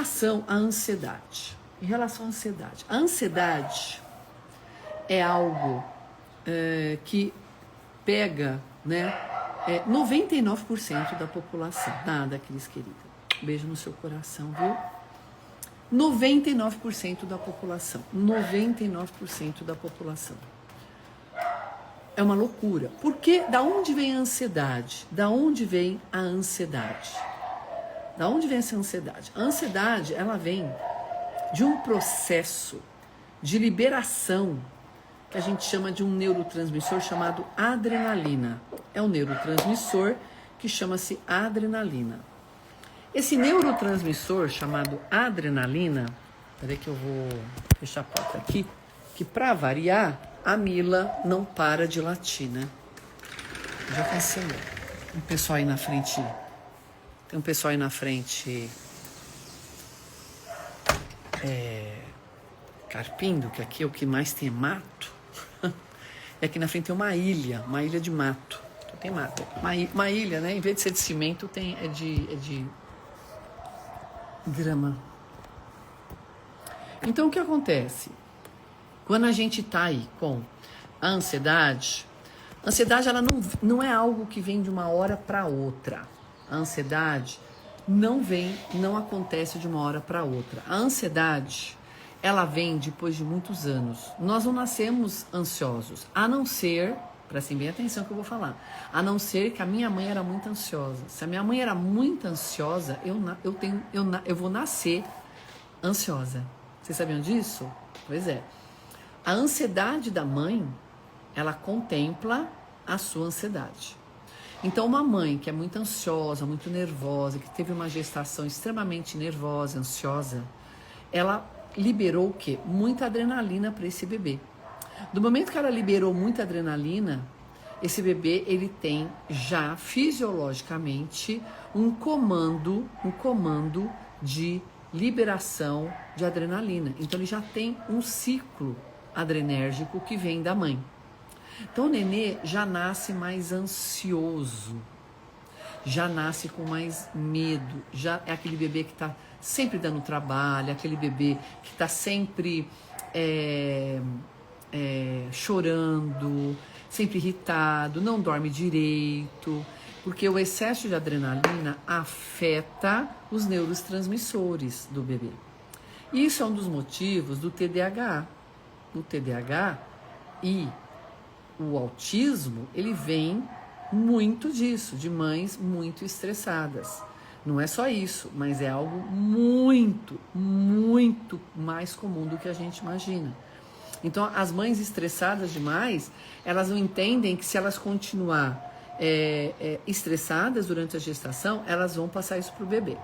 relação à ansiedade, a ansiedade é algo que pega, né, 99% da população. Nada, Cris querida. Beijo no seu coração, viu? 99% da população. 99% da população. É uma loucura. Porque da onde vem a ansiedade? Da onde vem a ansiedade? Da onde vem essa ansiedade? A ansiedade, ela vem de um processo de liberação que a gente chama de um neurotransmissor chamado adrenalina. É um neurotransmissor que chama-se adrenalina. Esse neurotransmissor chamado adrenalina, peraí que eu vou fechar a porta aqui, que para variar, a Mila não para de latir, né? Já cancelou. Um pessoal aí na frente, tem um pessoal aí na frente carpindo, que aqui é o que mais tem mato. E aqui na frente tem uma ilha de mato. Então tem mato. Uma ilha, né? Em vez de ser de cimento, é de grama. Então o que acontece? Quando a gente tá aí com a ansiedade ela não é algo que vem de uma hora para outra. A ansiedade não acontece de uma hora para outra. A ansiedade, ela vem depois de muitos anos. Nós não nascemos ansiosos, a não ser, prestem bem atenção que eu vou falar, a não ser que a minha mãe era muito ansiosa. Se a minha mãe era muito ansiosa, eu vou nascer ansiosa. Vocês sabiam disso? Pois é. A ansiedade da mãe, ela contempla a sua ansiedade. Então, uma mãe que é muito ansiosa, muito nervosa, que teve uma gestação extremamente nervosa, ansiosa, ela liberou o quê? Muita adrenalina para esse bebê. Do momento que ela liberou muita adrenalina, esse bebê, ele tem já fisiologicamente um comando de liberação de adrenalina. Então, ele já tem um ciclo adrenérgico que vem da mãe. Então o nenê já nasce mais ansioso, já nasce com mais medo, já é aquele bebê que está sempre dando trabalho, aquele bebê que está sempre chorando, sempre irritado, não dorme direito, porque o excesso de adrenalina afeta os neurotransmissores do bebê. Isso é um dos motivos do TDAH. O TDAH e o autismo, ele vem muito disso, de mães muito estressadas. Não é só isso, mas é algo muito, muito mais comum do que a gente imagina. Então, as mães estressadas demais, elas não entendem que se elas continuar estressadas durante a gestação, elas vão passar isso para o bebê.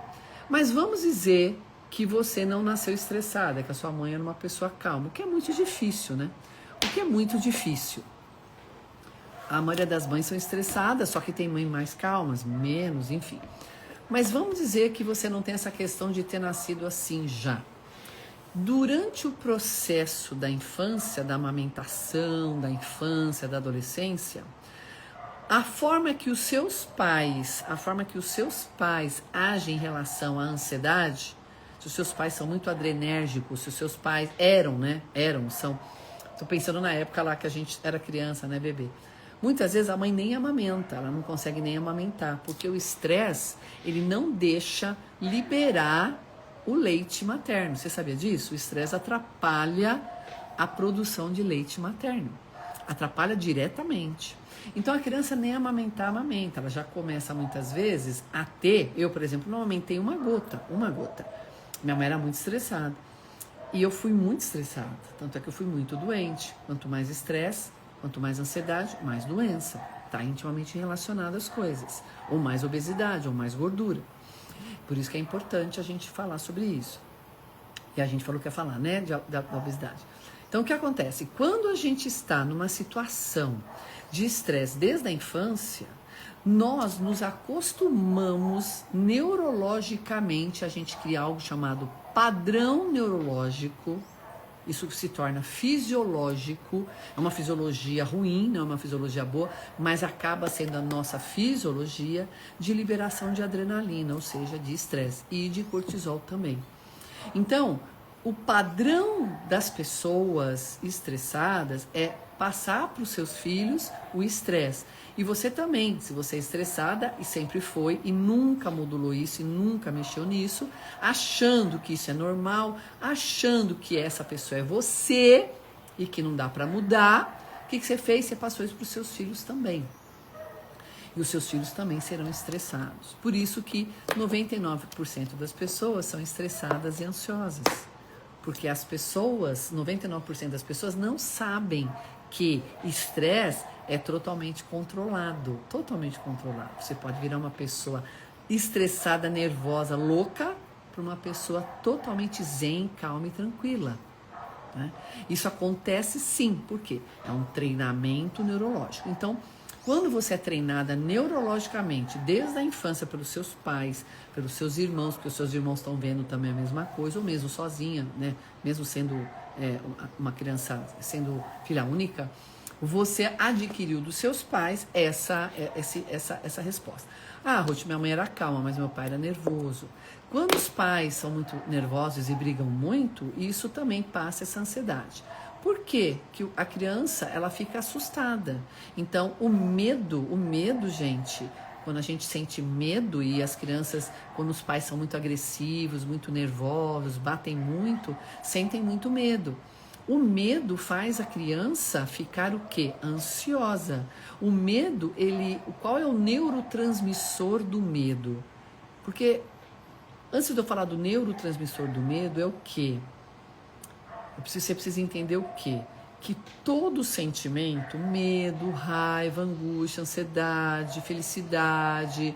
Mas vamos dizer que você não nasceu estressada, que a sua mãe era uma pessoa calma, o que é muito difícil, né? O que é muito difícil. A maioria das mães são estressadas, só que tem mães mais calmas, menos, enfim. Mas vamos dizer que você não tem essa questão de ter nascido assim já. Durante o processo da infância, da amamentação, da infância, da adolescência, a forma que os seus pais agem em relação à ansiedade, se os seus pais são muito adrenérgicos, se os seus pais são. Estou pensando na época lá que a gente era criança, né, bebê? Muitas vezes a mãe nem amamenta, ela não consegue nem amamentar, porque o estresse, ele não deixa liberar o leite materno. Você sabia disso? O estresse atrapalha a produção de leite materno. Atrapalha diretamente. Então a criança nem amamentar, amamenta. Ela já começa muitas vezes a ter, eu, por exemplo, não amamentei uma gota. Minha mãe era muito estressada. E eu fui muito estressada. Tanto é que eu fui muito doente. Quanto mais estresse, quanto mais ansiedade, mais doença. Está intimamente relacionado às coisas. Ou mais obesidade, ou mais gordura. Por isso que é importante a gente falar sobre isso. E a gente falou que ia falar, né, da obesidade. Então, o que acontece? Quando a gente está numa situação de estresse desde a infância, nós nos acostumamos neurologicamente, a gente cria algo chamado padrão neurológico. Isso se torna fisiológico, é uma fisiologia ruim, não é uma fisiologia boa, mas acaba sendo a nossa fisiologia de liberação de adrenalina, ou seja, de estresse e de cortisol também. Então, o padrão das pessoas estressadas é passar para os seus filhos o estresse. E você também, se você é estressada e sempre foi e nunca modulou isso e nunca mexeu nisso, achando que isso é normal, achando que essa pessoa é você e que não dá para mudar, o que você fez? Você passou isso para os seus filhos também. E os seus filhos também serão estressados. Por isso que 99% das pessoas são estressadas e ansiosas. Porque as pessoas, 99% das pessoas não sabem que estresse é totalmente controlado. Totalmente controlado. Você pode virar uma pessoa estressada, nervosa, louca, para uma pessoa totalmente zen, calma e tranquila. Né? Isso acontece sim, porque é um treinamento neurológico. Então, quando você é treinada neurologicamente, desde a infância pelos seus pais, pelos seus irmãos, porque os seus irmãos estão vendo também a mesma coisa, ou mesmo sozinha, né? Mesmo sendo uma criança, sendo filha única, você adquiriu dos seus pais essa resposta. Ah, Ruth, minha mãe era calma, mas meu pai era nervoso. Quando os pais são muito nervosos e brigam muito, isso também passa essa ansiedade. Por quê? Que a criança, ela fica assustada. Então, o medo, gente, quando a gente sente medo e as crianças, quando os pais são muito agressivos, muito nervosos, batem muito, sentem muito medo. O medo faz a criança ficar o quê? Ansiosa. O medo, qual é o neurotransmissor do medo? Antes de eu falar do neurotransmissor do medo, é o quê? Você precisa entender o quê? Que todo sentimento, medo, raiva, angústia, ansiedade, felicidade,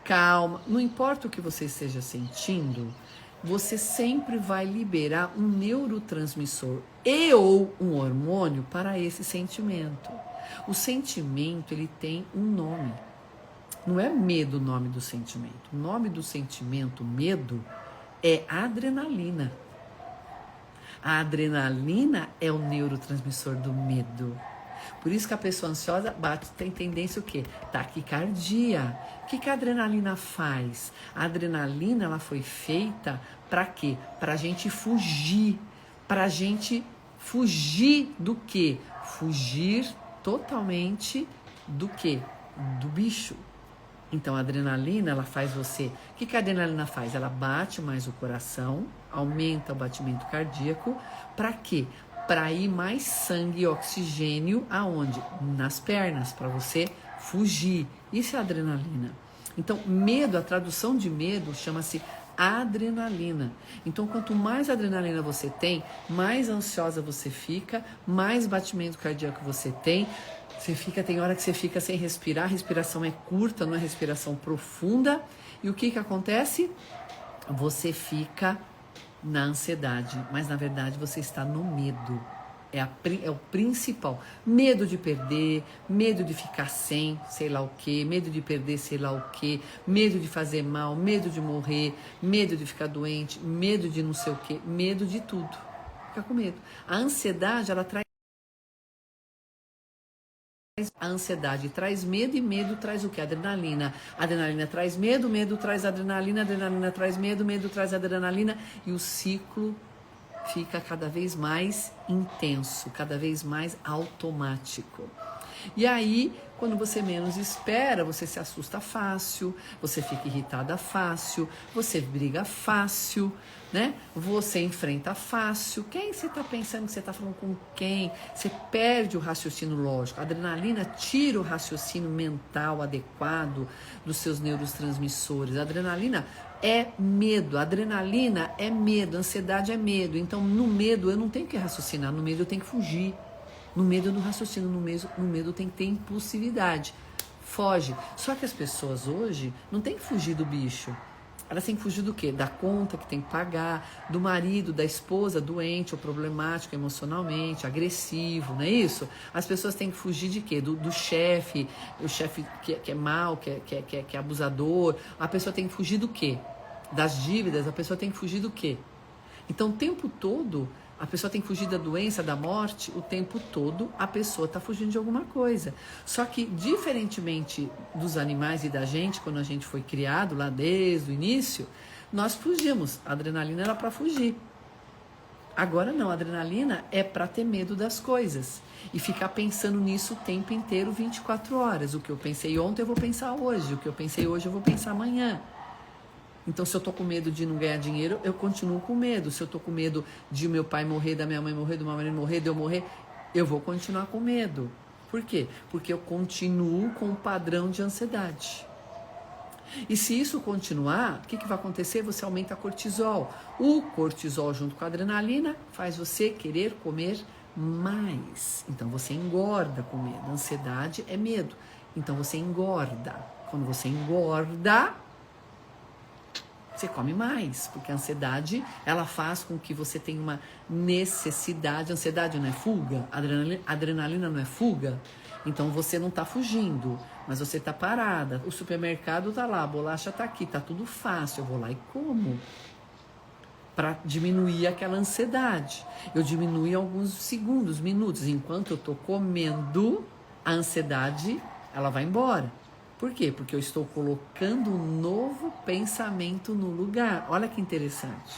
calma, não importa o que você esteja sentindo, você sempre vai liberar um neurotransmissor ou um hormônio para esse sentimento. O sentimento, ele tem um nome. Não é medo o nome do sentimento. O nome do sentimento, medo, é adrenalina. A adrenalina é o neurotransmissor do medo. Por isso que a pessoa ansiosa tem tendência o quê? Taquicardia. O que a adrenalina faz? A adrenalina, ela foi feita para quê? Para a gente fugir. Para a gente fugir do quê? Fugir totalmente do quê? Do bicho. Então, a adrenalina, ela faz você... O que a adrenalina faz? Ela bate mais o coração, aumenta o batimento cardíaco. Para quê? Para ir mais sangue e oxigênio aonde? Nas pernas, para você fugir. Isso é adrenalina. Então, medo, a tradução de medo chama-se adrenalina. Então, quanto mais adrenalina você tem, mais ansiosa você fica, mais batimento cardíaco você tem. Tem hora que você fica sem respirar, a respiração é curta, não é respiração profunda. E o que acontece? Você fica na ansiedade, mas na verdade você está no medo. É o principal. Medo de perder, medo de ficar sem sei lá o que, medo de perder sei lá o que, medo de fazer mal, medo de morrer, medo de ficar doente, medo de não sei o que, medo de tudo. Fica com medo. A ansiedade, ela traz... A ansiedade traz medo e medo traz o que? Adrenalina. Adrenalina traz medo, medo traz adrenalina, adrenalina traz medo, medo traz adrenalina e o ciclo fica cada vez mais intenso, cada vez mais automático. E aí, quando você menos espera, você se assusta fácil, você fica irritada fácil, você briga fácil, né? Você enfrenta fácil. Quem você está pensando que você está falando com quem? Você perde o raciocínio lógico. A adrenalina tira o raciocínio mental adequado dos seus neurotransmissores. A adrenalina é medo, adrenalina é medo, ansiedade é medo. Então, no medo eu não tenho que raciocinar, no medo eu tenho que fugir. No medo eu não raciocino, no medo tem que ter impulsividade. Foge. Só que as pessoas hoje não têm que fugir do bicho. Elas têm que fugir do quê? Da conta que tem que pagar, do marido, da esposa doente ou problemático emocionalmente, agressivo, não é isso? As pessoas têm que fugir de quê? Do chefe, o chefe que é mau, que é abusador. A pessoa tem que fugir do quê? Das dívidas, a pessoa tem que fugir do quê? Então, o tempo todo... A pessoa tem que fugir da doença, da morte, o tempo todo a pessoa está fugindo de alguma coisa. Só que, diferentemente dos animais e da gente, quando a gente foi criado lá desde o início, nós fugimos. A adrenalina era para fugir. Agora não, a adrenalina é para ter medo das coisas e ficar pensando nisso o tempo inteiro, 24 horas. O que eu pensei ontem eu vou pensar hoje, o que eu pensei hoje eu vou pensar amanhã. Então, se eu tô com medo de não ganhar dinheiro, eu continuo com medo. Se eu tô com medo de meu pai morrer, da minha mãe morrer, do meu marido morrer, de eu morrer, eu vou continuar com medo. Por quê? Porque eu continuo com o padrão de ansiedade. E se isso continuar, o que vai acontecer? Você aumenta a cortisol. O cortisol junto com a adrenalina faz você querer comer mais. Então você engorda com medo. Ansiedade é medo. Então você engorda. Quando você engorda, você come mais, porque a ansiedade, ela faz com que você tenha uma necessidade. A ansiedade não é fuga, a adrenalina não é fuga. Então você não está fugindo, mas você está parada. O supermercado está lá, a bolacha está aqui, está tudo fácil. Eu vou lá e como. Para diminuir aquela ansiedade. Eu diminuo em alguns segundos, minutos. Enquanto eu estou comendo, a ansiedade, ela vai embora. Por quê? Porque eu estou colocando um novo pensamento no lugar. Olha que interessante.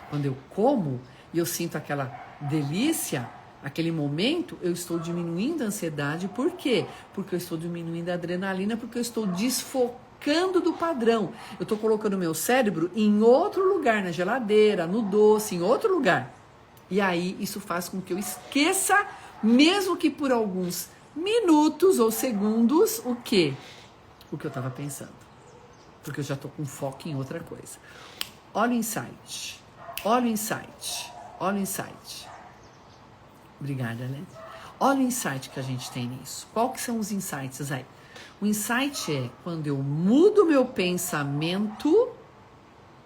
Quando eu como e eu sinto aquela delícia, aquele momento, eu estou diminuindo a ansiedade. Por quê? Porque eu estou diminuindo a adrenalina, porque eu estou desfocando do padrão. Eu estou colocando o meu cérebro em outro lugar, na geladeira, no doce, em outro lugar. E aí isso faz com que eu esqueça, mesmo que por alguns minutos ou segundos, o quê? O que eu estava pensando, porque eu já estou com foco em outra coisa. Olha o insight, olha o insight, olha o insight. Obrigada, né? Olha o insight que a gente tem nisso. Qual que são os insights aí? O insight é quando eu mudo meu pensamento,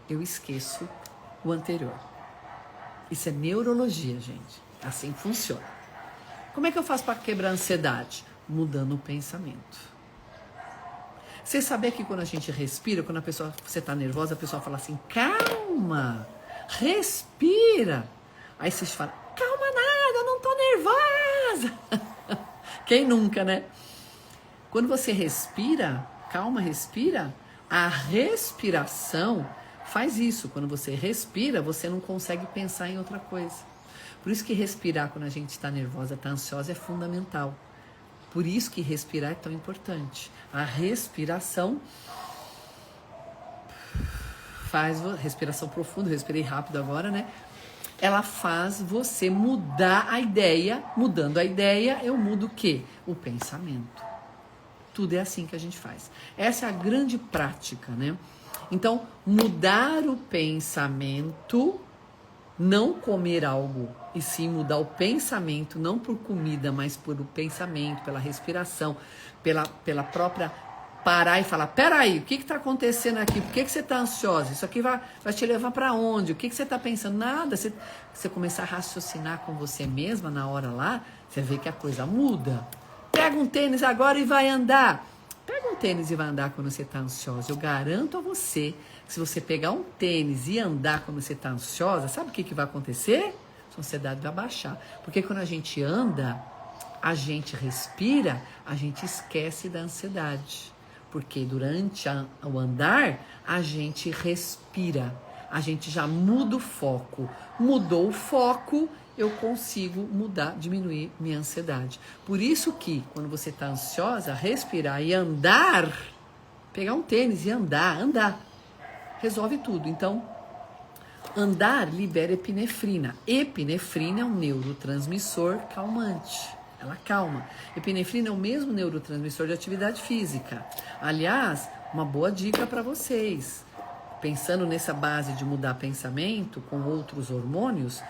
eu esqueço o anterior. Isso é neurologia, gente. Assim funciona. Como é que eu faço para quebrar a ansiedade? Mudando o pensamento. Você sabia que quando a gente respira, quando você está nervosa, a pessoa fala assim, calma, respira. Aí vocês falam, calma nada, eu não tô nervosa. Quem nunca, né? Quando você respira, calma, respira, a respiração faz isso. Quando você respira, você não consegue pensar em outra coisa. Por isso que respirar quando a gente está nervosa, está ansiosa, é fundamental. Por isso que respirar é tão importante. A respiração faz... Respiração profunda, respirei rápido agora, né? Ela faz você mudar a ideia. Mudando a ideia, eu mudo o quê? O pensamento. Tudo é assim que a gente faz. Essa é a grande prática, né? Então, mudar o pensamento... Não comer algo, e sim mudar o pensamento, não por comida, mas por o pensamento, pela respiração, pela própria parar e falar, peraí, o que está acontecendo aqui? Por que você está ansiosa? Isso aqui vai te levar para onde? O que você está pensando? Nada. Você começar a raciocinar com você mesma na hora lá, você vê que a coisa muda. Pega um tênis agora e vai andar. Pega um tênis e vai andar quando você está ansiosa. Eu garanto a você, se você pegar um tênis e andar quando você está ansiosa, sabe o que vai acontecer? A ansiedade vai baixar. Porque quando a gente anda, a gente respira, a gente esquece da ansiedade. Porque durante o andar, a gente respira. A gente já muda o foco. Mudou o foco, eu consigo mudar, diminuir minha ansiedade. Por isso que, quando você está ansiosa, respirar e andar, pegar um tênis e andar, resolve tudo. Então, andar libera epinefrina. Epinefrina é um neurotransmissor calmante. Ela calma. Epinefrina é o mesmo neurotransmissor de atividade física. Aliás, uma boa dica para vocês. Pensando nessa base de mudar pensamento com outros hormônios,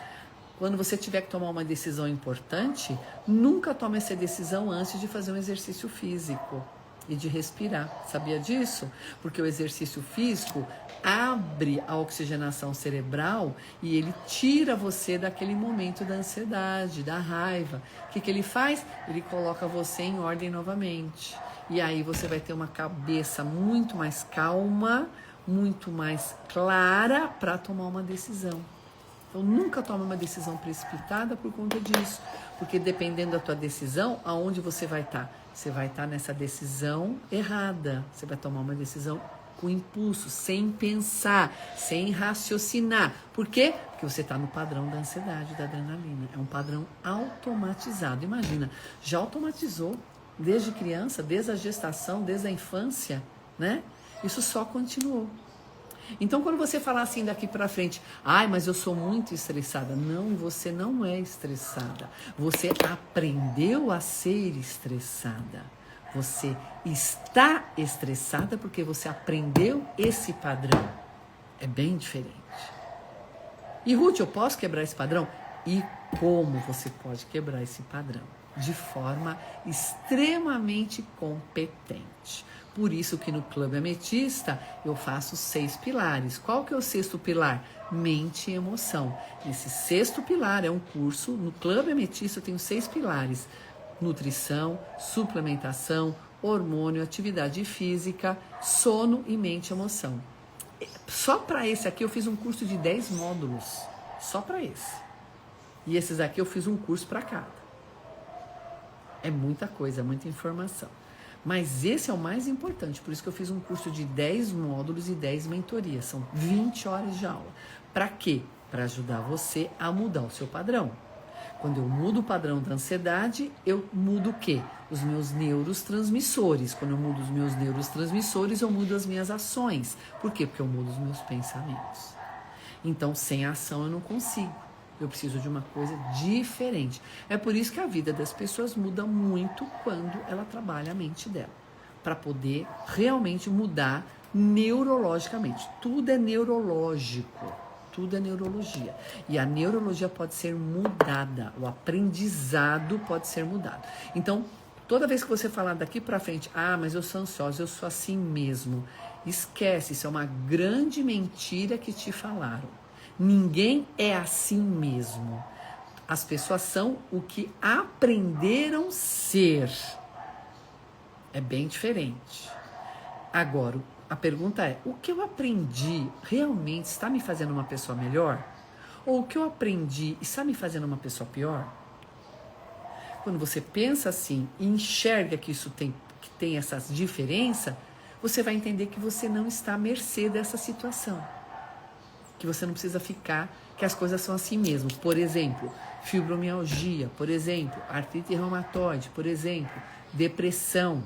quando você tiver que tomar uma decisão importante, nunca tome essa decisão antes de fazer um exercício físico e de respirar. Sabia disso? Porque o exercício físico abre a oxigenação cerebral e ele tira você daquele momento da ansiedade, da raiva. O que ele faz? Ele coloca você em ordem novamente. E aí você vai ter uma cabeça muito mais calma, muito mais clara para tomar uma decisão. Então, nunca tome uma decisão precipitada por conta disso. Porque dependendo da tua decisão, aonde você vai estar? Você vai estar nessa decisão errada. Você vai tomar uma decisão com impulso, sem pensar, sem raciocinar. Por quê? Porque você está no padrão da ansiedade, da adrenalina. É um padrão automatizado. Imagina, já automatizou desde criança, desde a gestação, desde a infância, né? Isso só continuou. Então, quando você falar assim daqui para frente, ai, mas eu sou muito estressada. Não, você não é estressada. Você aprendeu a ser estressada. Você está estressada porque você aprendeu esse padrão. É bem diferente. E Ruth, eu posso quebrar esse padrão? E como você pode quebrar esse padrão? De forma extremamente competente. Por isso que no Clube Ametista eu faço 6 pilares. Qual que é o 6º pilar? Mente e emoção. Esse 6º pilar é um curso, no Clube Ametista eu tenho 6 pilares. Nutrição, suplementação, hormônio, atividade física, sono e mente e emoção. Só para esse aqui eu fiz um curso de 10 módulos. Só para esse. E esses aqui eu fiz um curso para cada. É muita coisa, muita informação. Mas esse é o mais importante, por isso que eu fiz um curso de 10 módulos e 10 mentorias. São 20 horas de aula. Para quê? Para ajudar você a mudar o seu padrão. Quando eu mudo o padrão da ansiedade, eu mudo o quê? Os meus neurotransmissores. Quando eu mudo os meus neurotransmissores, eu mudo as minhas ações. Por quê? Porque eu mudo os meus pensamentos. Então, sem ação eu não consigo. Eu preciso de uma coisa diferente. É por isso que a vida das pessoas muda muito quando ela trabalha a mente dela. Para poder realmente mudar neurologicamente. Tudo é neurológico. Tudo é neurologia. E a neurologia pode ser mudada. O aprendizado pode ser mudado. Então, toda vez que você falar daqui para frente, ah, mas eu sou ansiosa, eu sou assim mesmo. Esquece, isso é uma grande mentira que te falaram. Ninguém é assim mesmo. As pessoas são o que aprenderam ser. É bem diferente. Agora, a pergunta é, o que eu aprendi realmente está me fazendo uma pessoa melhor? Ou o que eu aprendi está me fazendo uma pessoa pior? Quando você pensa assim e enxerga que isso tem essas diferenças, você vai entender que você não está à mercê dessa situação. Que você não precisa ficar, que as coisas são assim mesmo. Por exemplo, fibromialgia, por exemplo, artrite reumatoide, por exemplo, depressão,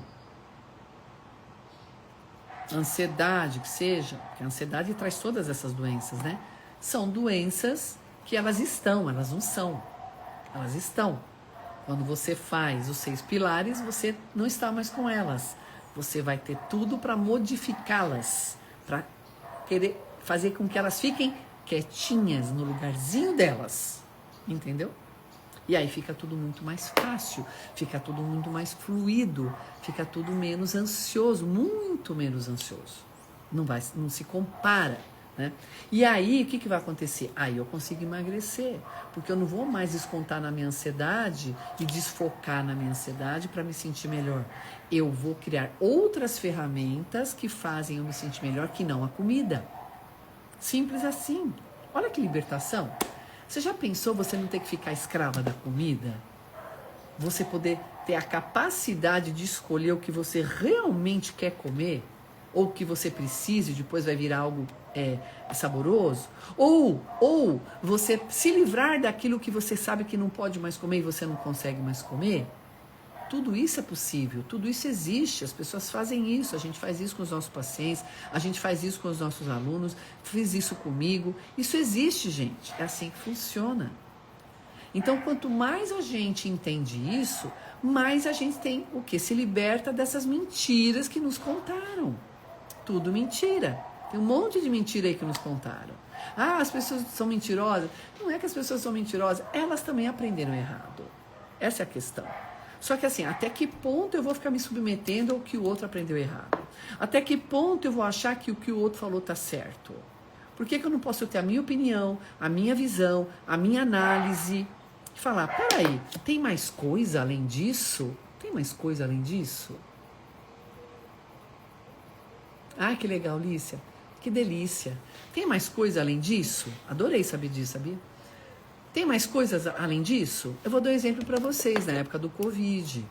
ansiedade, que seja, porque a ansiedade traz todas essas doenças, né? São doenças que elas não são. Elas estão. Quando você faz os 6 pilares, você não está mais com elas. Você vai ter tudo para modificá-las, para querer fazer com que elas fiquem quietinhas no lugarzinho delas, entendeu? E aí fica tudo muito mais fácil, fica tudo muito mais fluido, fica tudo menos ansioso, muito menos ansioso. Não se compara, né? E aí, o que vai acontecer? Aí eu consigo emagrecer, porque eu não vou mais descontar na minha ansiedade e desfocar na minha ansiedade para me sentir melhor. Eu vou criar outras ferramentas que fazem eu me sentir melhor, que não a comida. Simples assim. Olha que libertação. Você já pensou você não ter que ficar escrava da comida? Você poder ter a capacidade de escolher o que você realmente quer comer? Ou o que você precisa e depois vai virar algo saboroso? Ou você se livrar daquilo que você sabe que não pode mais comer e você não consegue mais comer? Tudo isso é possível, tudo isso existe, as pessoas fazem isso, a gente faz isso com os nossos pacientes, a gente faz isso com os nossos alunos, fiz isso comigo, isso existe, gente, é assim que funciona. Então, quanto mais a gente entende isso, mais a gente tem o que? Se liberta dessas mentiras que nos contaram. Tudo mentira, tem um monte de mentira aí que nos contaram. Ah, as pessoas são mentirosas. Não é que as pessoas são mentirosas, elas também aprenderam errado. Essa é a questão. Só que assim, até que ponto eu vou ficar me submetendo ao que o outro aprendeu errado? Até que ponto eu vou achar que o que o outro falou está certo? Por que eu não posso ter a minha opinião, a minha visão, a minha análise e falar, peraí, tem mais coisa além disso? Tem mais coisa além disso? Ai, que legal, Lícia. Que delícia. Tem mais coisa além disso? Adorei saber disso, sabia? Tem mais coisas além disso? Eu vou dar um exemplo para vocês, na época do Covid.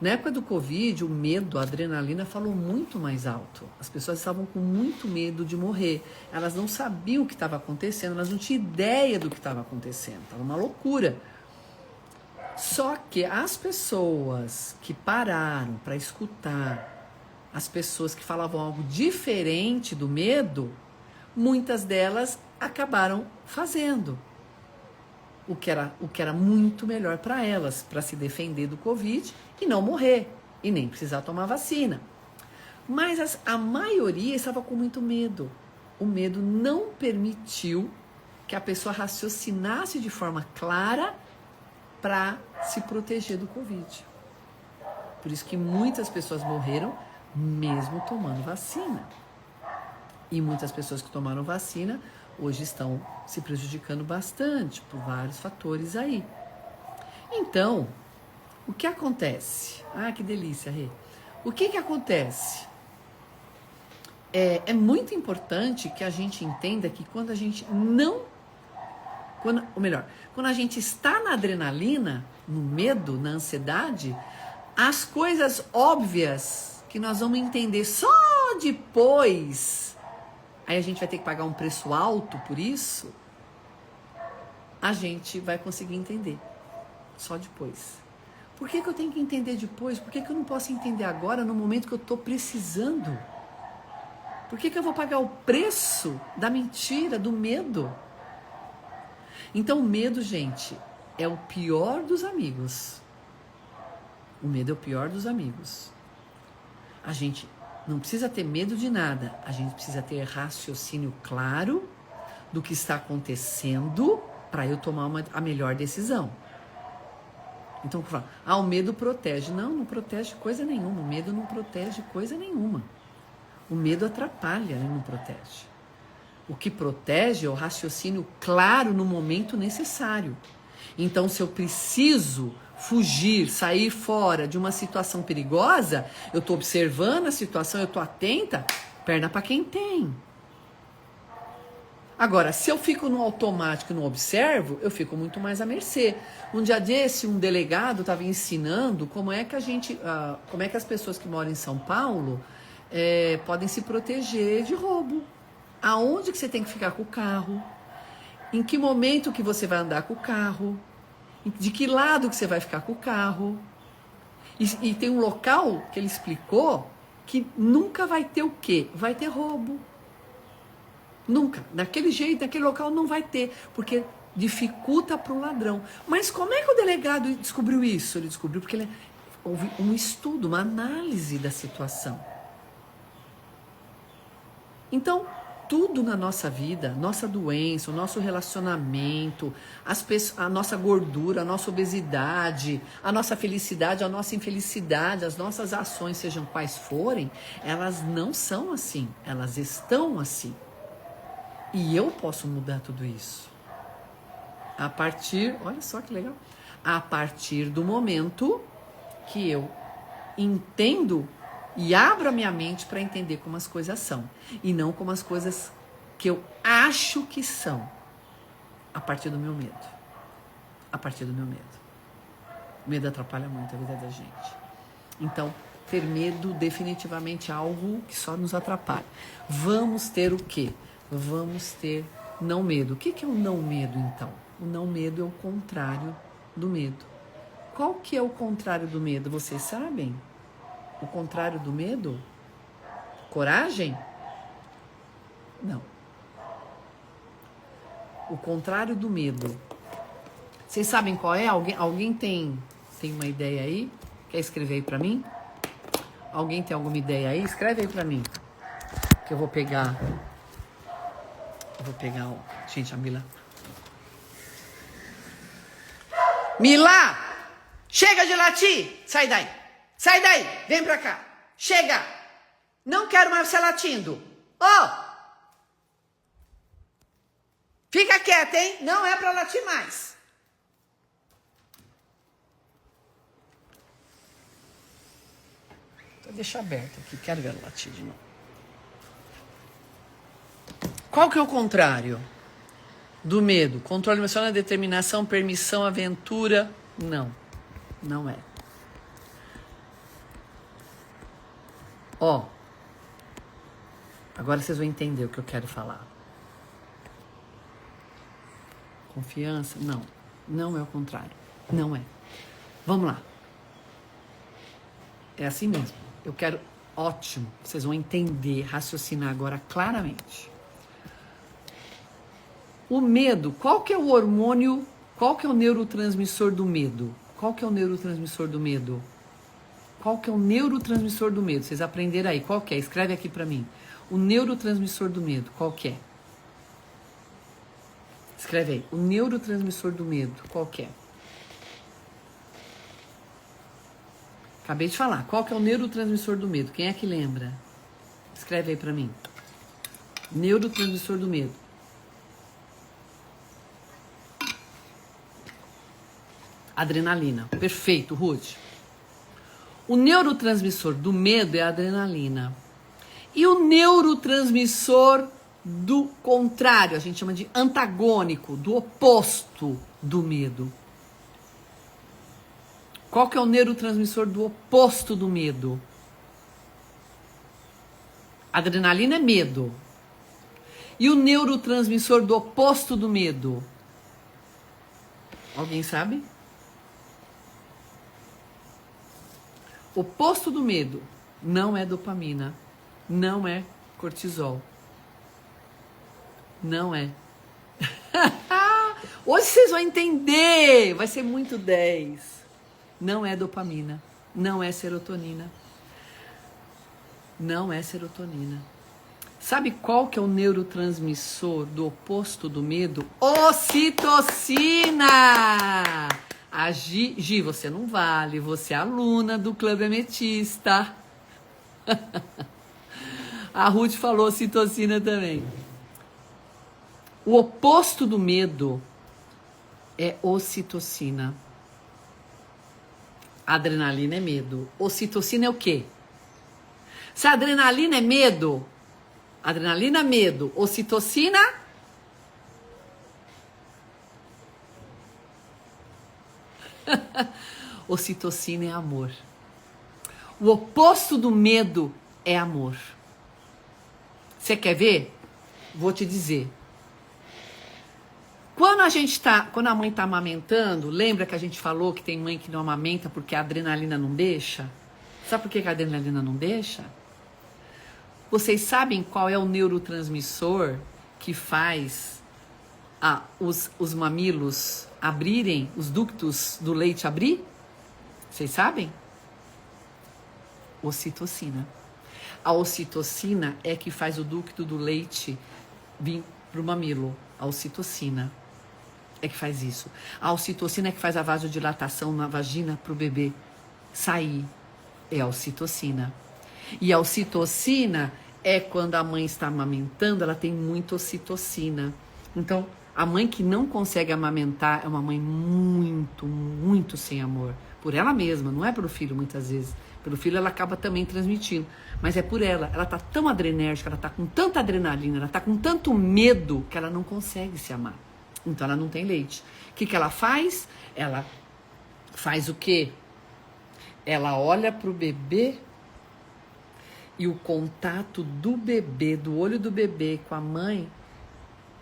Na época do Covid, o medo, a adrenalina falou muito mais alto. As pessoas estavam com muito medo de morrer. Elas não sabiam o que estava acontecendo, elas não tinham ideia do que estava acontecendo. Estava uma loucura. Só que as pessoas que pararam para escutar, as pessoas que falavam algo diferente do medo, muitas delas acabaram fazendo o que era muito melhor para elas, para se defender do Covid e não morrer, e nem precisar tomar vacina. Mas a maioria estava com muito medo. O medo não permitiu que a pessoa raciocinasse de forma clara para se proteger do Covid. Por isso que muitas pessoas morreram mesmo tomando vacina. E muitas pessoas que tomaram vacina hoje estão se prejudicando bastante por vários fatores aí. Então, o que acontece? Ah, que delícia, Rê. O que acontece? É muito importante que a gente entenda que quando a gente não... quando a gente está na adrenalina, no medo, na ansiedade, as coisas óbvias que nós vamos entender só depois, aí a gente vai ter que pagar um preço alto por isso, a gente vai conseguir entender só depois. Por que eu tenho que entender depois? Por que eu não posso entender agora, no momento que eu estou precisando? Por que eu vou pagar o preço da mentira, do medo? Então o medo, gente, é o pior dos amigos. O medo é o pior dos amigos. A gente não precisa ter medo de nada. A gente precisa ter raciocínio claro do que está acontecendo para eu tomar a melhor decisão. Então, o medo protege. Não, não protege coisa nenhuma. O medo não protege coisa nenhuma. O medo atrapalha, ele não protege. O que protege é o raciocínio claro no momento necessário. Então, se eu preciso fugir, sair fora de uma situação perigosa, eu estou observando a situação, eu estou atenta, perna para quem tem. Agora, se eu fico no automático e não observo, eu fico muito mais à mercê. Um dia desse, um delegado estava ensinando como é que as pessoas que moram em São Paulo podem se proteger de roubo. Aonde que você tem que ficar com o carro? Em que momento que você vai andar com o carro? De que lado que você vai ficar com o carro? E tem um local que ele explicou que nunca vai ter o quê? Vai ter roubo. Nunca. Daquele jeito, naquele local não vai ter, porque dificulta para o ladrão. Mas como é que o delegado descobriu isso? Ele descobriu porque houve um estudo, uma análise da situação. Então, tudo na nossa vida, nossa doença, o nosso relacionamento, a nossa gordura, a nossa obesidade, a nossa felicidade, a nossa infelicidade, as nossas ações, sejam quais forem, elas não são assim, elas estão assim. E eu posso mudar tudo isso. Olha só que legal, a partir do momento que eu entendo e abro a minha mente para entender como as coisas são. E não como as coisas que eu acho que são. A partir do meu medo. A partir do meu medo. O medo atrapalha muito a vida da gente. Então, ter medo definitivamente é algo que só nos atrapalha. Vamos ter o quê? Vamos ter não medo. O que é o não medo, então? O não medo é o contrário do medo. Qual que é o contrário do medo? Vocês sabem? O contrário do medo? Coragem? Não. O contrário do medo. Vocês sabem qual é? Alguém tem uma ideia aí? Quer escrever aí pra mim? Alguém tem alguma ideia aí? Escreve aí pra mim. Que eu vou pegar... Gente, a Mila... Mila! Chega de latir! Sai daí! Sai daí! Vem pra cá! Chega! Não quero mais você latindo! Fica quieta, hein? Não é pra latir mais! Então deixa aberto aqui, quero ver ela latir de novo. Qual que é o contrário do medo? Controle emocional, determinação, permissão, aventura? Não, não é. Ó, agora vocês vão entender o que eu quero falar. Confiança? Não. Não é o contrário. Não é. Vamos lá. É assim mesmo. Eu quero... Ótimo. Vocês vão entender, raciocinar agora claramente. O medo, qual que é o hormônio, qual que é o neurotransmissor do medo? Qual que é o neurotransmissor do medo? Qual que é o neurotransmissor do medo? Vocês aprenderam aí, qual que é? Escreve aqui pra mim. O neurotransmissor do medo, qual que é? Escreve aí. O neurotransmissor do medo, qual que é? Acabei de falar. Qual que é o neurotransmissor do medo? Quem é que lembra? Escreve aí pra mim. Neurotransmissor do medo. Adrenalina. Perfeito, Ruth. O neurotransmissor do medo é a adrenalina. E o neurotransmissor do contrário, a gente chama de antagônico, do oposto do medo. Qual que é o neurotransmissor do oposto do medo? Adrenalina é medo. E o neurotransmissor do oposto do medo? Alguém sabe? Oposto do medo não é dopamina, não é cortisol. Não é. Hoje vocês vão entender, vai ser muito 10. Não é dopamina, não é serotonina. Não é serotonina. Sabe qual que é o neurotransmissor do oposto do medo? Ocitocina! A Gi, você não vale, você é aluna do Clube Ametista. A Ruth falou ocitocina também. O oposto do medo é ocitocina. Adrenalina é medo. Ocitocina é o quê? Se a adrenalina é medo, adrenalina é medo, ocitocina... Ocitocina é amor. O oposto do medo é amor. Você quer ver? Vou te dizer. Quando a mãe tá amamentando, lembra que a gente falou que tem mãe que não amamenta porque a adrenalina não deixa? Sabe por que a adrenalina não deixa? Vocês sabem qual é o neurotransmissor que faz os mamilos abrirem, os ductos do leite abrir? Vocês sabem? Ocitocina. A ocitocina é que faz o ducto do leite vir pro mamilo. A ocitocina é que faz isso. A ocitocina é que faz a vasodilatação na vagina pro bebê sair. É a ocitocina. E a ocitocina é quando a mãe está amamentando, ela tem muita ocitocina. Então, a mãe que não consegue amamentar é uma mãe muito, muito sem amor. Por ela mesma, não é pelo filho muitas vezes. Pelo filho ela acaba também transmitindo. Mas é por ela. Ela tá tão adrenérgica, ela tá com tanta adrenalina, ela tá com tanto medo que ela não consegue se amar. Então ela não tem leite. O que ela faz? Ela faz o quê? Ela olha pro bebê e o contato do bebê, do olho do bebê com a mãe,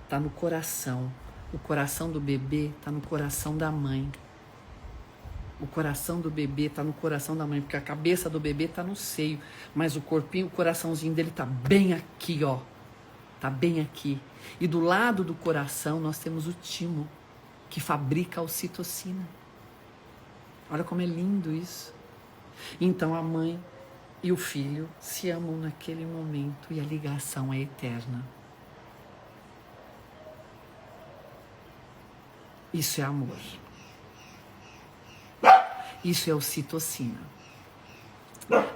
tá no coração. O coração do bebê tá no coração da mãe. O coração do bebê tá no coração da mãe, porque a cabeça do bebê tá no seio, mas o corpinho, o coraçãozinho dele tá bem aqui, ó. Tá bem aqui. E do lado do coração nós temos o timo, que fabrica a ocitocina. Olha como é lindo isso. Então a mãe e o filho se amam naquele momento e a ligação é eterna. Isso é amor. Isso é ocitocina.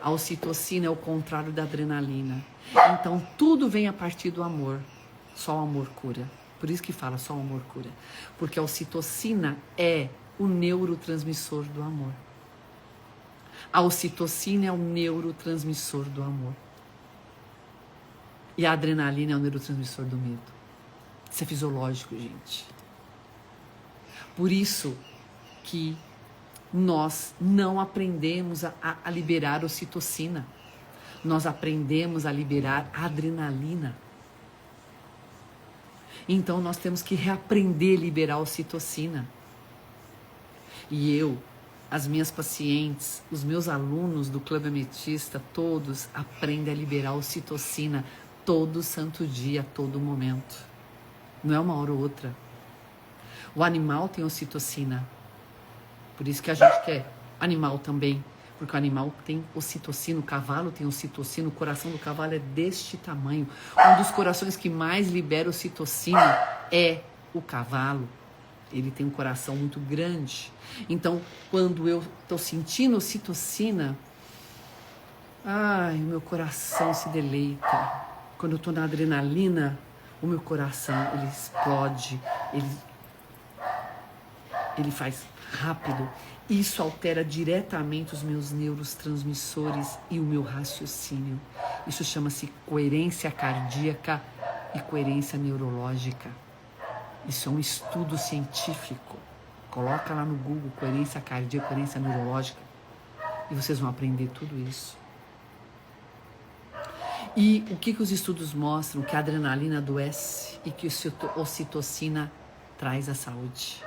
A ocitocina é o contrário da adrenalina. Então tudo vem a partir do amor. Só o amor cura. Por isso que fala só o amor cura. Porque a ocitocina é o neurotransmissor do amor. A ocitocina é o neurotransmissor do amor. E a adrenalina é o neurotransmissor do medo. Isso é fisiológico, gente. Por isso que nós não aprendemos a liberar ocitocina. nós aprendemos a liberar adrenalina. Então nós temos que reaprender a liberar a ocitocina. E as minhas pacientes, os meus alunos do Clube Ametista, todos aprendem a liberar a ocitocina todo santo dia, a todo momento. Não é uma hora ou outra. O animal tem ocitocina. Por isso que a gente quer animal também. Porque o animal tem ocitocina, o cavalo tem ocitocina, o coração do cavalo é deste tamanho. Um dos corações que mais libera ocitocina é o cavalo. Ele tem um coração muito grande. Então, quando eu estou sentindo ocitocina, ai, o meu coração se deleita. Quando eu estou na adrenalina, o meu coração, ele explode, ele faz rápido. Isso altera diretamente os meus neurotransmissores e o meu raciocínio. Isso chama-se coerência cardíaca e coerência neurológica. Isso é um estudo científico. Coloca lá no Google coerência cardíaca, coerência neurológica e vocês vão aprender tudo isso. E o que os estudos mostram? Que a adrenalina adoece e que a ocitocina traz a saúde.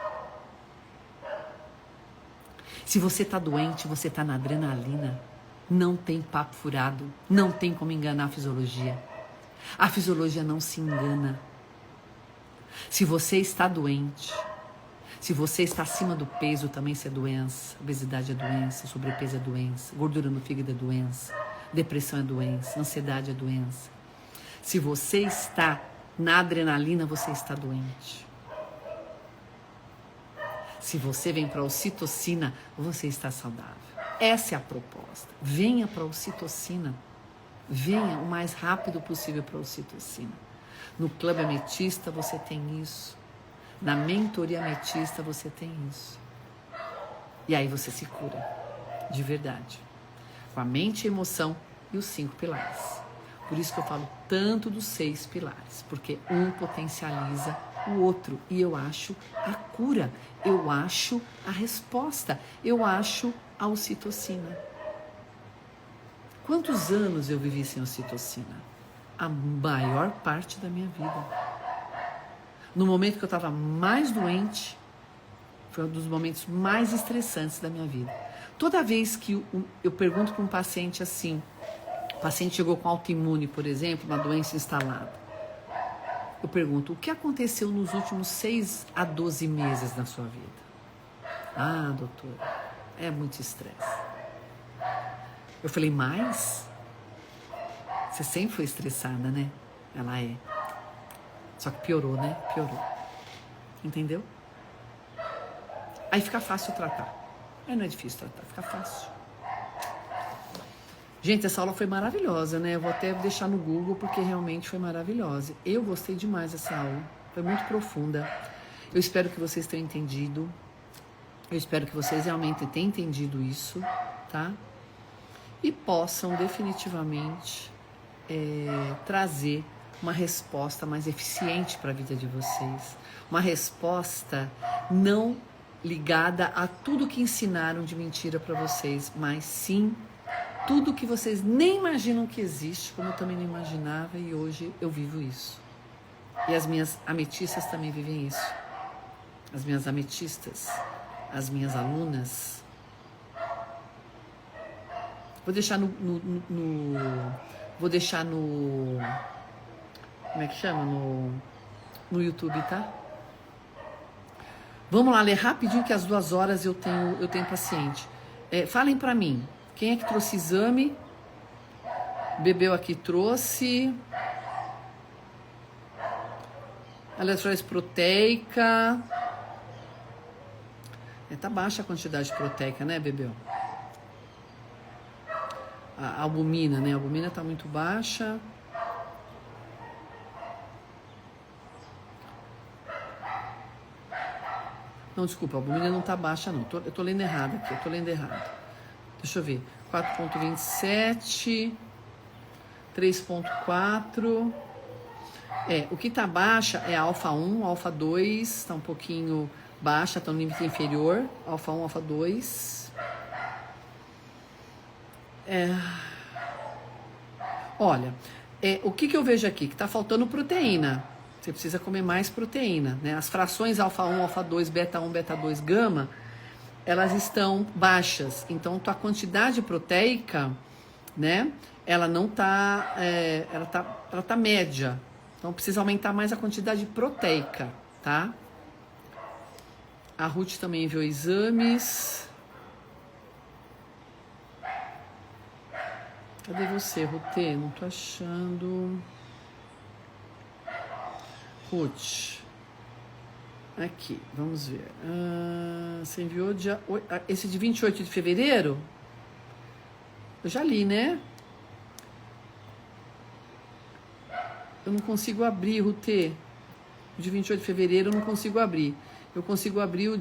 Se você está doente, você está na adrenalina, não tem papo furado, não tem como enganar a fisiologia. A fisiologia não se engana. Se você está doente, se você está acima do peso, também isso é doença. Obesidade é doença, sobrepeso é doença, gordura no fígado é doença, depressão é doença, ansiedade é doença. Se você está na adrenalina, você está doente. Se você vem para a ocitocina, você está saudável. Essa é a proposta. Venha para a ocitocina. Venha o mais rápido possível para a ocitocina. No Clube Ametista você tem isso. Na mentoria ametista você tem isso. E aí você se cura, de verdade. Com a mente, a emoção e os 5 pilares. Por isso que eu falo tanto dos 6 pilares. Porque um potencializa o outro. E eu acho a cura. Eu acho a resposta. Eu acho a ocitocina. Quantos anos eu vivi sem ocitocina? A maior parte da minha vida. No momento que eu estava mais doente, foi um dos momentos mais estressantes da minha vida. Toda vez que eu pergunto para um paciente assim, o paciente chegou com autoimune, por exemplo, uma doença instalada. Eu pergunto, o que aconteceu nos últimos 6 a 12 meses na sua vida? Ah, doutor, é muito estresse. Eu falei, mas você sempre foi estressada, né? Ela é. Só que piorou, né? Piorou. Entendeu? Aí fica fácil tratar. Aí não é difícil tratar, fica fácil. Gente, essa aula foi maravilhosa, né? Eu vou até deixar no Google porque realmente foi maravilhosa. Eu gostei demais dessa aula. Foi muito profunda. Eu espero que vocês tenham entendido. Eu espero que vocês realmente tenham entendido isso, tá? E possam definitivamente trazer uma resposta mais eficiente para a vida de vocês. Uma resposta não ligada a tudo que ensinaram de mentira para vocês, mas sim tudo que vocês nem imaginam que existe, como eu também não imaginava, e hoje eu vivo isso. E as minhas ametistas também vivem isso. As minhas ametistas, as minhas alunas. Vou deixar vou deixar no como é que chama? No YouTube, tá? Vamos lá ler rapidinho que às 2 horas eu tenho paciente. Falem pra mim, quem é que trouxe exame? Bebeu aqui trouxe. Eletrólise proteica. Tá baixa a quantidade proteica, né, Bebeu? A albumina, né? A albumina tá muito baixa. Não, desculpa, a albumina não tá baixa, não. Eu tô lendo errado aqui, eu tô lendo errado. Deixa eu ver. 4,27, 3,4. O que tá baixa é a alfa 1, alfa 2, tá um pouquinho baixa, tá no limite inferior. Alfa 1, alfa 2. Olha, o que eu vejo aqui? Que tá faltando proteína. Você precisa comer mais proteína, né? As frações alfa 1, alfa 2, beta 1, beta 2, gama, elas estão baixas. Então, tua quantidade proteica, né? Ela não tá, ela tá média. Então, precisa aumentar mais a quantidade proteica, tá? A Ruth também enviou exames. Cadê você, Rutê? Não tô achando. Ruth. Aqui, vamos ver. Você enviou dia... esse de 28 de fevereiro? Eu já li, né? Eu não consigo abrir, Rutê. O de 28 de fevereiro eu não consigo abrir. Eu consigo abrir o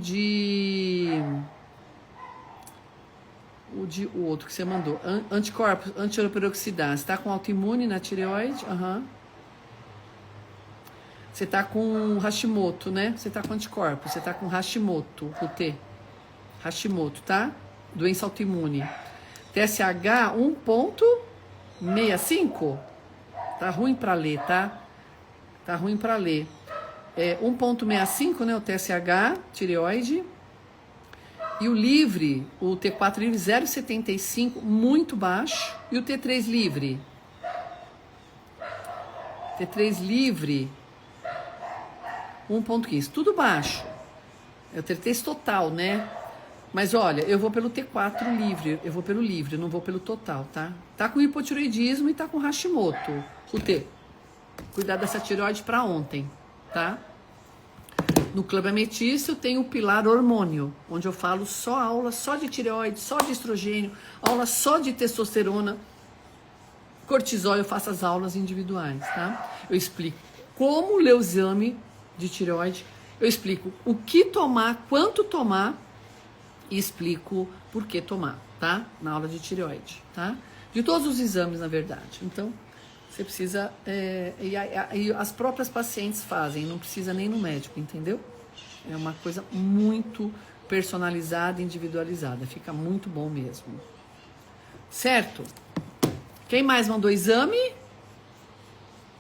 outro que você mandou. Anticorpos, antiperoxidase. Você tá com autoimune na tireoide? Aham. Você tá com Hashimoto, né? Você tá com anticorpos. Você tá com Hashimoto, o T. Hashimoto, tá? Doença autoimune. TSH 1.65. Tá ruim pra ler, tá? Tá ruim pra ler. 1.65, né? O TSH, tireoide. E o livre, o T4 livre 0,75, muito baixo. E o T3 livre? T3 livre 1.15, tudo baixo. É o T3 total, né? Mas olha, eu vou pelo T4 livre, eu vou pelo livre, não vou pelo total, tá? Tá com hipotireoidismo e tá com Hashimoto. O T. Cuidar dessa tireoide pra ontem, tá? No Clube Ametista eu tenho o Pilar Hormônio, onde eu falo só aula, só de tireoide, só de estrogênio, aula só de testosterona, cortisol, eu faço as aulas individuais, tá? Eu explico como ler o exame de tireoide, eu explico o que tomar, quanto tomar e explico por que tomar, tá? Na aula de tireoide, tá? De todos os exames, na verdade. Então, você precisa... e as próprias pacientes fazem, não precisa nem no médico, entendeu? É uma coisa muito personalizada, individualizada. Fica muito bom mesmo. Certo? Quem mais mandou exame?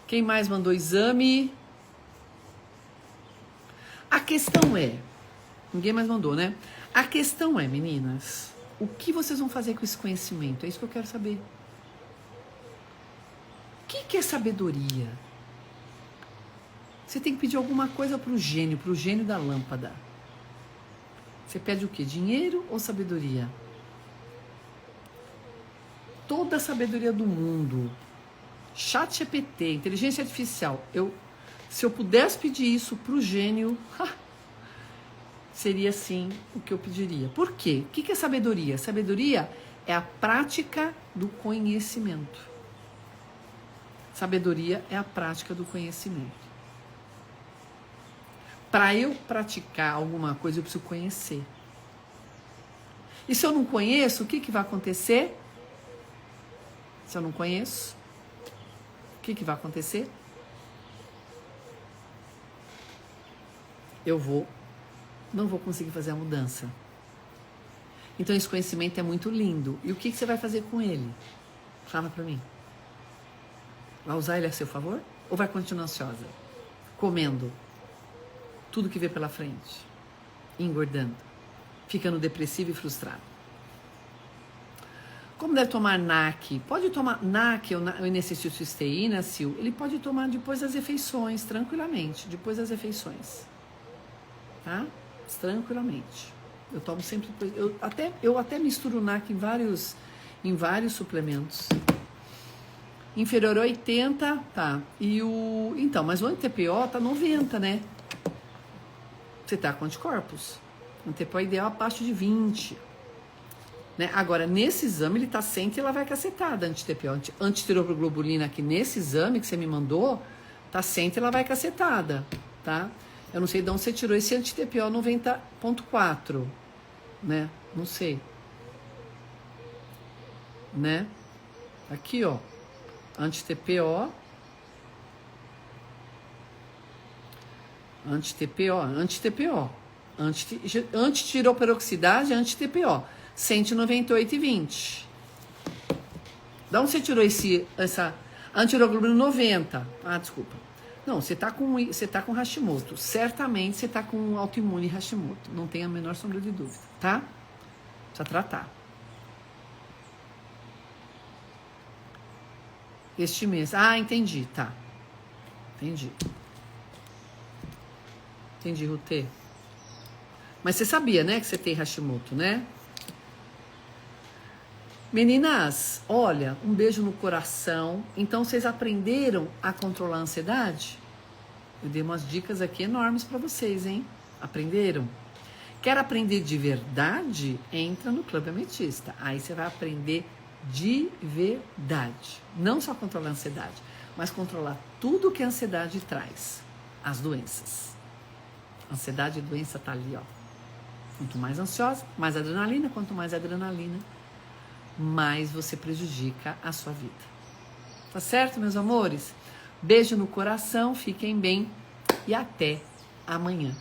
Quem mais mandou exame? A questão é... Ninguém mais mandou, né? A questão é, meninas, o que vocês vão fazer com esse conhecimento? É isso que eu quero saber. O que é sabedoria? Você tem que pedir alguma coisa pro gênio da lâmpada. Você pede o quê? Dinheiro ou sabedoria? Toda a sabedoria do mundo. ChatGPT, inteligência artificial. Se eu pudesse pedir isso pro gênio, seria sim o que eu pediria. Por quê? O que é sabedoria? Sabedoria é a prática do conhecimento. Sabedoria é a prática do conhecimento. Para eu praticar alguma coisa, eu preciso conhecer. E se eu não conheço, o que vai acontecer? Se eu não conheço, o que vai acontecer? Não vou conseguir fazer a mudança. Então esse conhecimento é muito lindo. E o que você vai fazer com ele? Fala pra mim. Vai usar ele a seu favor? Ou vai continuar ansiosa? Comendo tudo que vê pela frente. Engordando. Ficando depressiva e frustrada. Como deve tomar NAC? Pode tomar NAC, o N-acetilcisteína, Sil. Ele pode tomar depois das refeições, tranquilamente. Depois das refeições. Tá? Tranquilamente. Eu tomo sempre depois. Eu até misturo NAC em vários suplementos. Inferior a 80, tá. Então, mas o anti-TPO tá 90, né? Você tá com anticorpos. O anti-TPO ideal abaixo de 20. Né? Agora, nesse exame, ele tá 100 e ela vai cacetada, anti-TPO. Antitiroglobulina aqui nesse exame que você me mandou, tá 100 e ela vai cacetada, tá? Eu não sei de onde você tirou esse anti-TPO 90.4, né? Não sei. Né? Aqui, ó. Anti-TPO. Antitiroperoxidase, anti-TPO. 198,20. Da onde você tirou essa... Antihemoglobina 90. Ah, desculpa. Não, você tá com Hashimoto. Certamente você tá com autoimune Hashimoto. Não tem a menor sombra de dúvida, tá? Precisa tratar. Este mês. Ah, entendi, tá. Entendi. Entendi, Rutê. Mas você sabia, né, que você tem Hashimoto, né? Meninas, olha, um beijo no coração. Então, vocês aprenderam a controlar a ansiedade? Eu dei umas dicas aqui enormes para vocês, hein? Aprenderam? Quer aprender de verdade? Entra no Clube Ametista. Aí você vai aprender de verdade. Não só controlar a ansiedade, mas controlar tudo que a ansiedade traz. As doenças. Ansiedade e doença tá ali, ó. Quanto mais ansiosa, mais adrenalina. Quanto mais adrenalina, mais você prejudica a sua vida. Tá certo, meus amores? Beijo no coração, fiquem bem e até amanhã.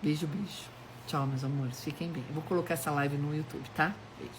Beijo, beijo. Tchau, meus amores, fiquem bem. Eu vou colocar essa live no YouTube, tá? Beijo.